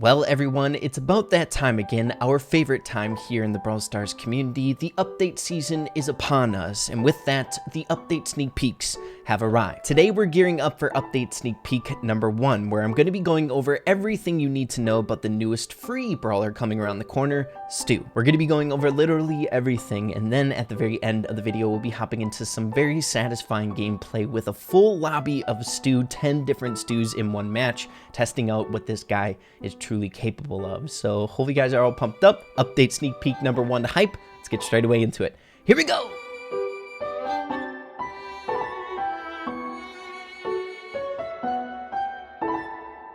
Well everyone, it's about that time again, our favorite time here in the Brawl Stars community. The update season is upon us, and with that, the update sneak peeks have arrived. Today we're gearing up for update sneak peek number 1, where I'm going to be going over everything you need to know about the newest free brawler coming around the corner, STU. We're going to be going over literally everything, and then at the very end of the video we'll be hopping into some very satisfying gameplay with a full lobby of STU, 10 different STUs in one match, testing out what this guy is truly capable of. So hopefully you guys are all pumped up. Update sneak peek number 1 hype. Let's get straight away into it. Here we go.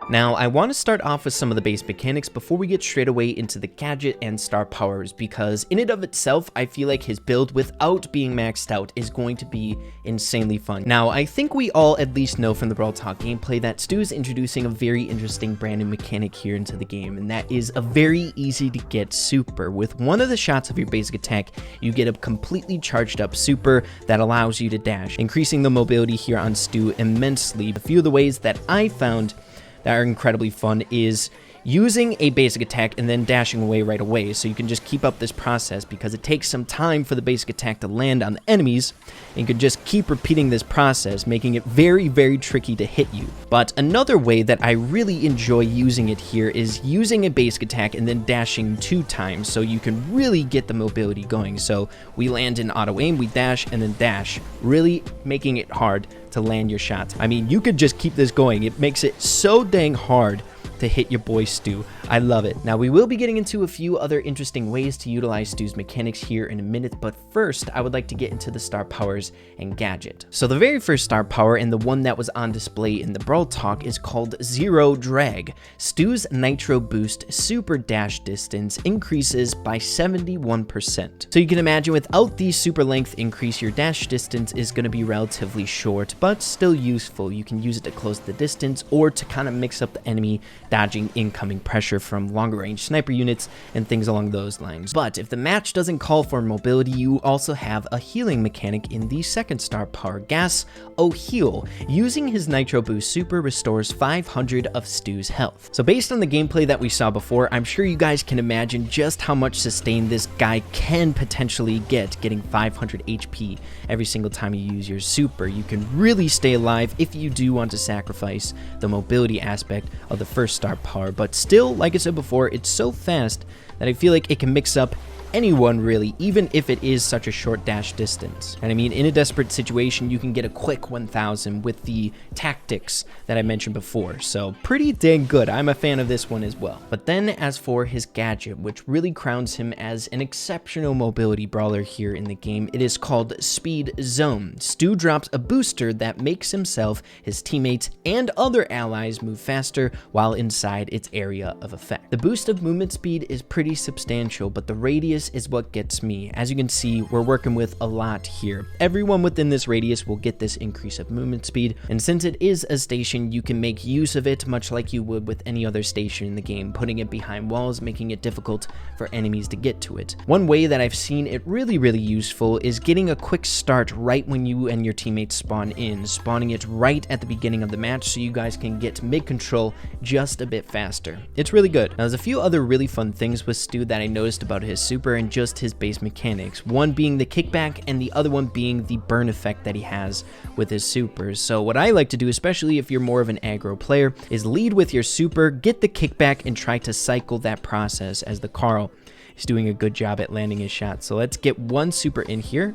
Now, I want to start off with some of the base mechanics before we get straight away into the gadget and star powers, because in and of itself, I feel like his build without being maxed out is going to be insanely fun. Now, I think we all at least know from the Brawl Talk gameplay that STU is introducing a very interesting brand new mechanic here into the game, and that is a very easy to get super. With one of the shots of your basic attack, you get a completely charged up super that allows you to dash, increasing the mobility here on STU immensely. A few of the ways that I found that are incredibly fun is using a basic attack and then dashing away right away, so you can just keep up this process because it takes some time for the basic attack to land on the enemies, and you can just keep repeating this process, making it very, very tricky to hit you. But another way that I really enjoy using it here is using a basic attack and then dashing 2 times, so you can really get the mobility going. So we land in auto aim, we dash, and then dash, really making it hard to land your shots. I mean, you could just keep this going. It makes it so dang hard to hit your boy STU. I love it. Now, we will be getting into a few other interesting ways to utilize STU's mechanics here in a minute, but first, I would like to get into the star powers and gadget. So the very first star power, and the one that was on display in the Brawl Talk, is called Zero Drag. STU's Nitro Boost super dash distance increases by 71%. So you can imagine without the super length increase, your dash distance is going to be relatively short, but still useful. You can use it to close the distance or to kind of mix up the enemy dodging incoming pressure from longer range sniper units and things along those lines. But if the match doesn't call for mobility, you also have a healing mechanic in the second star power, Gas O Heal. Using his Nitro Boost super restores 500 of STU's health. So based on the gameplay that we saw before, I'm sure you guys can imagine just how much sustain this guy can potentially get, getting 500 HP every single time you use your super. You can really stay alive if you do want to sacrifice the mobility aspect of the first star power, but still, like I said before, it's so fast that I feel like it can mix up anyone really, even if it is such a short dash distance. And I mean, in a desperate situation, you can get a quick 1000 with the tactics that I mentioned before, so pretty dang good. I'm a fan of this one as well. But then as for his gadget, which really crowns him as an exceptional mobility brawler here in the game, it is called Speed Zone. STU drops a booster that makes himself, his teammates, and other allies move faster while inside its area of effect. The boost of movement speed is pretty substantial, but the radius is what gets me. As you can see, we're working with a lot here. Everyone within this radius will get this increase of movement speed, and since it is a station, you can make use of it much like you would with any other station in the game, putting it behind walls, making it difficult for enemies to get to it. One way that I've seen it really useful is getting a quick start right when you and your teammates spawn in, spawning it right at the beginning of the match so you guys can get mid-control just a bit faster. It's really good. Now, there's a few other really fun things with STU that I noticed about his super and just his base mechanics, one being the kickback and the other one being the burn effect that he has with his supers. So what I like to do, especially if you're more of an aggro player, is lead with your super, get the kickback, and try to cycle that process, as the Carl is doing a good job at landing his shot. So let's get one super in here.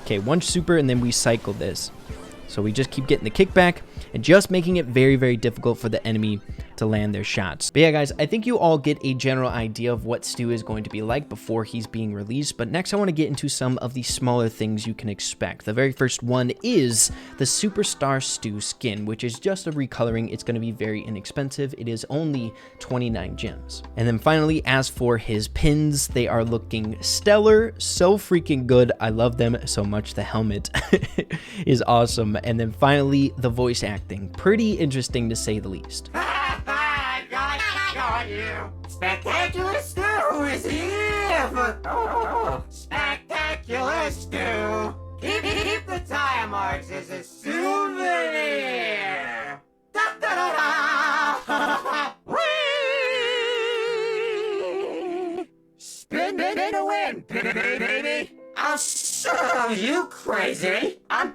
Okay, one super, and then we cycle this. So we just keep getting the kickback and just making it very difficult for the enemy to land their shots. But yeah, guys, I think you all get a general idea of what STU is going to be like before he's being released, but next I want to get into some of the smaller things you can expect. The very first one is the Superstar STU skin, which is just a recoloring. It's going to be very inexpensive. It is only 29 gems. And then finally, as for his pins, they are looking stellar, so freaking good. I love them so much. The helmet is awesome. And then finally, the voice acting. Pretty interesting to say the least. Got you. Spectacular STU is here. Spectacular STU. Keep the tire marks as a souvenir. Da, da, da, da. Whee! Spin it to win, baby. I'll show you crazy. I'm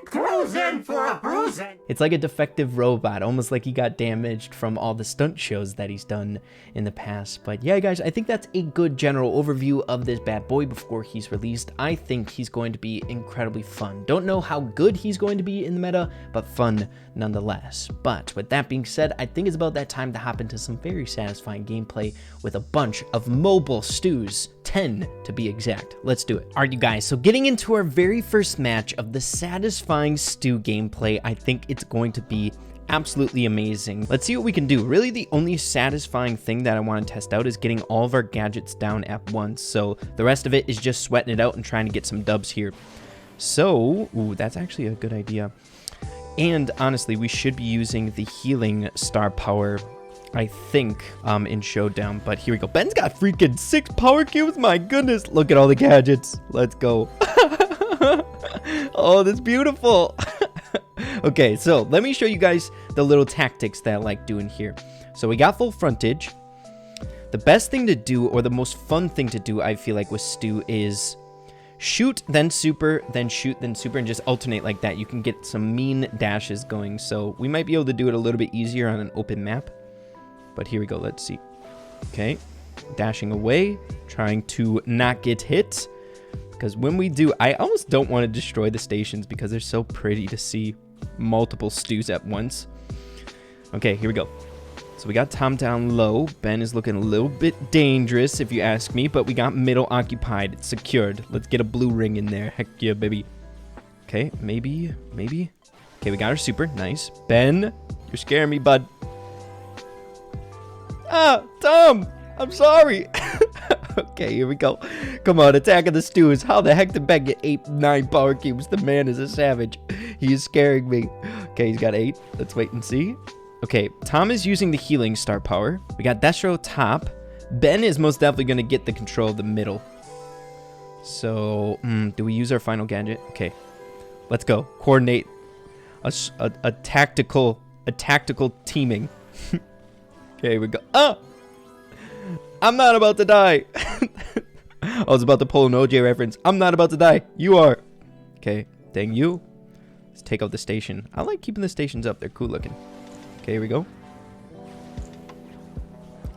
cruising for a bruising. It's like a defective robot, almost like he got damaged from all the stunt shows that he's done in the past. But yeah, guys, I think that's a good general overview of this bad boy before he's released. I think he's going to be incredibly fun. Don't know how good he's going to be in the meta, but fun nonetheless. But with that being said, I think it's about that time to hop into some very satisfying gameplay with a bunch of mobile stews, 10 to be exact. Let's do it. All right, you guys, so getting into our very first match of the satisfying stew gameplay, I think it's going to be absolutely amazing. Let's see what we can do. Really, the only satisfying thing that I want to test out is getting all of our gadgets down at once. So the rest of it is just sweating it out and trying to get some dubs here. So, ooh, that's actually a good idea. And honestly, we should be using the healing star power, I think, in Showdown. But here we go. Ben's got freaking 6 power cubes. My goodness. Look at all the gadgets. Let's go. Oh, that's beautiful. Okay, so let me show you guys the little tactics that I like doing here. So we got full frontage. The best thing to do, or the most fun thing to do, I feel like, with Stu is shoot, then super, then shoot, then super, and just alternate like that. You can get some mean dashes going. So we might be able to do it a little bit easier on an open map. But here we go. Let's see. Okay. Dashing away. Trying to not get hit. Because when we do, I almost don't want to destroy the stations because they're so pretty to see multiple stews at once. Okay, here we go. So we got Tom down low. Ben is looking a little bit dangerous, if you ask me. But we got middle occupied. It's secured. Let's get a blue ring in there. Heck yeah, baby. Okay, maybe. Okay, we got our super. Nice. Ben, you're scaring me, bud. Ah, Tom, I'm sorry. Okay, here we go. Come on, attacking the stews. How the heck did Ben get 8, 9 power cubes? The man is a savage. He is scaring me. Okay, he's got 8. Let's wait and see. Okay, Tom is using the healing star power. We got Destro top. Ben is most definitely going to get the control of the middle. So, do we use our final gadget? Okay, let's go. Coordinate a tactical teaming. Okay, here we go. Ah! I'm not about to die. I was about to pull an OJ reference. I'm not about to die. You are. Okay, dang you. Let's take out the station. I like keeping the stations up. They're cool looking. Okay, here we go.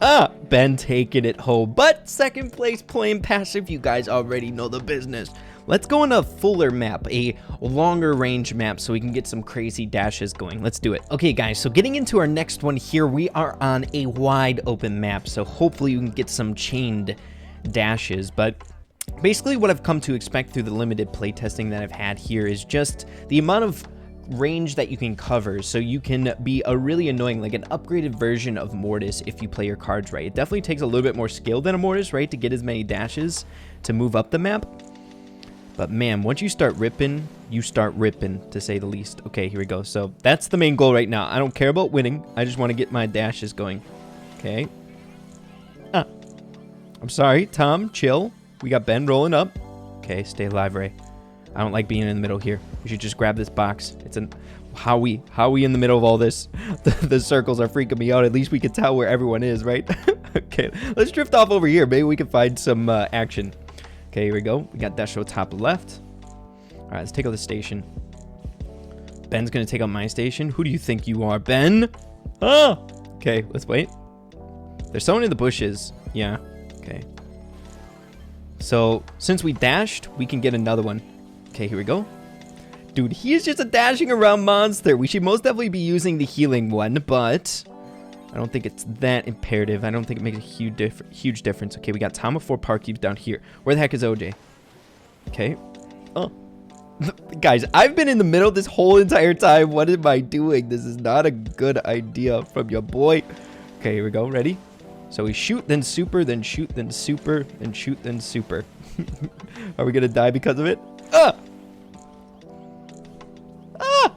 Ah, Ben taking it home. But second place playing passive. You guys already know the business. Let's go on a fuller map, a longer range map, so we can get some crazy dashes going. Let's do it. Okay, guys, so getting into our next one here, we are on a wide open map, so hopefully you can get some chained dashes. But basically what I've come to expect through the limited playtesting that I've had here is just the amount of range that you can cover, so you can be a really annoying, like an upgraded version of Mortis if you play your cards right. It definitely takes a little bit more skill than a Mortis, right, to get as many dashes to move up the map. But man, once you start ripping, you start ripping, to say the least. Okay, here we go. So that's the main goal right now. I don't care about winning. I just want to get my dashes going. Okay. Ah. I'm sorry, Tom. Chill. We got Ben rolling up. Okay, stay alive, Ray. I don't like being in the middle here. We should just grab this box. It's an... How we in the middle of all this? The circles are freaking me out. At least we can tell where everyone is, right? Okay, let's drift off over here. Maybe we can find some action. Okay, here we go. We got Destro top left. All right, let's take out the station. Ben's going to take out my station. Who do you think you are, Ben? Ah! Okay, let's wait. There's someone in the bushes. Yeah, okay. So, since we dashed, we can get another one. Okay, here we go. Dude, he is just a dashing around monster. We should most definitely be using the healing one, but I don't think it's that imperative. I don't think it makes a huge difference. Okay, we got Tom with 4 power cubes down here. Where the heck is OJ? Okay. Oh. Guys, I've been in the middle this whole entire time. What am I doing? This is not a good idea from your boy. Okay, here we go. Ready? So we shoot, then super, then shoot, then super, then shoot, then super. Are we going to die because of it? Ah! Ah!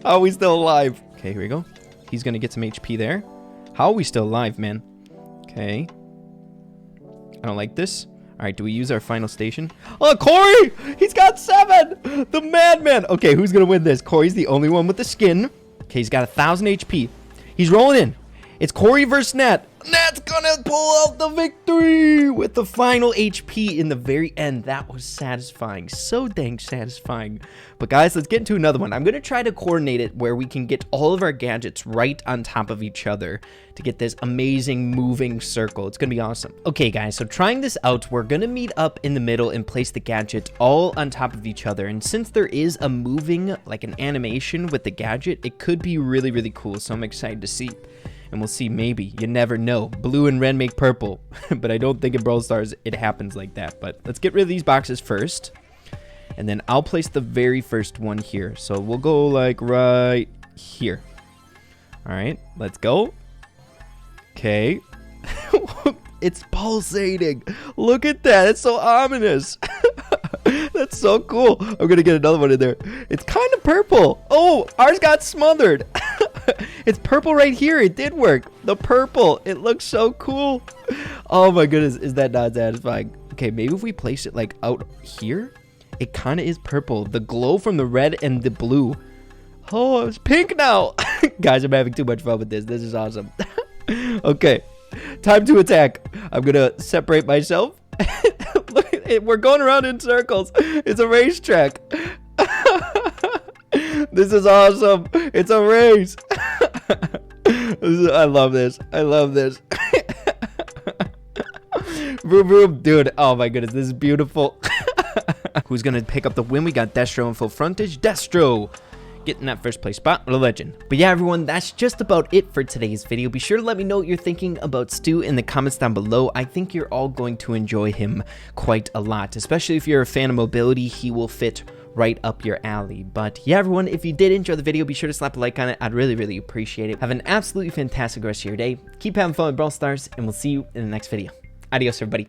How are we still alive? Okay, here we go. He's going to get some HP there. How are we still alive, man? Okay. I don't like this. All right, do we use our final station? Oh, Corey! He's got 7! The madman! Okay, who's going to win this? Corey's the only one with the skin. Okay, he's got 1,000 HP. He's rolling in. It's Corey versus Nat. Nat's gonna pull out the victory with the final HP in the very end. That was satisfying. So dang satisfying. But guys, let's get into another one. I'm gonna try to coordinate it where we can get all of our gadgets right on top of each other to get this amazing moving circle. It's gonna be awesome. Okay guys, so trying this out, we're gonna meet up in the middle and place the gadget all on top of each other. And since there is a moving, like an animation with the gadget, it could be really, really cool. So I'm excited to see. And we'll see, maybe. You never know. Blue and red make purple. But I don't think in Brawl Stars it happens like that. But let's get rid of these boxes first. And then I'll place the very first one here. So we'll go like right here. All right, let's go. Okay. It's pulsating. Look at that. It's so ominous. That's so cool. I'm going to get another one in there. It's kind of purple. Oh, ours got smothered. It's purple right here. It did work. The purple. It looks so cool. Oh my goodness. Is that not satisfying? Okay, maybe if we place it like out here, it kind of is purple. The glow from the red and the blue. Oh, it's pink now. Guys, I'm having too much fun with this. This is awesome. Okay, time to attack. I'm going to separate myself. Look, we're going around in circles. It's a racetrack. This is awesome. It's a race. I love this. I love this. Boom, boom. Dude, oh my goodness. This is beautiful. Who's going to pick up the win? We got Destro in full frontage. Destro getting that first place spot. What a legend. But yeah, everyone, that's just about it for today's video. Be sure to let me know what you're thinking about Stu in the comments down below. I think you're all going to enjoy him quite a lot, especially if you're a fan of mobility. He will fit right up your alley. But yeah, everyone, if you did enjoy the video, be sure to slap a like on it. I'd really, really appreciate it. Have an absolutely fantastic rest of your day. Keep having fun with Brawl Stars, and we'll see you in the next video. Adios, everybody.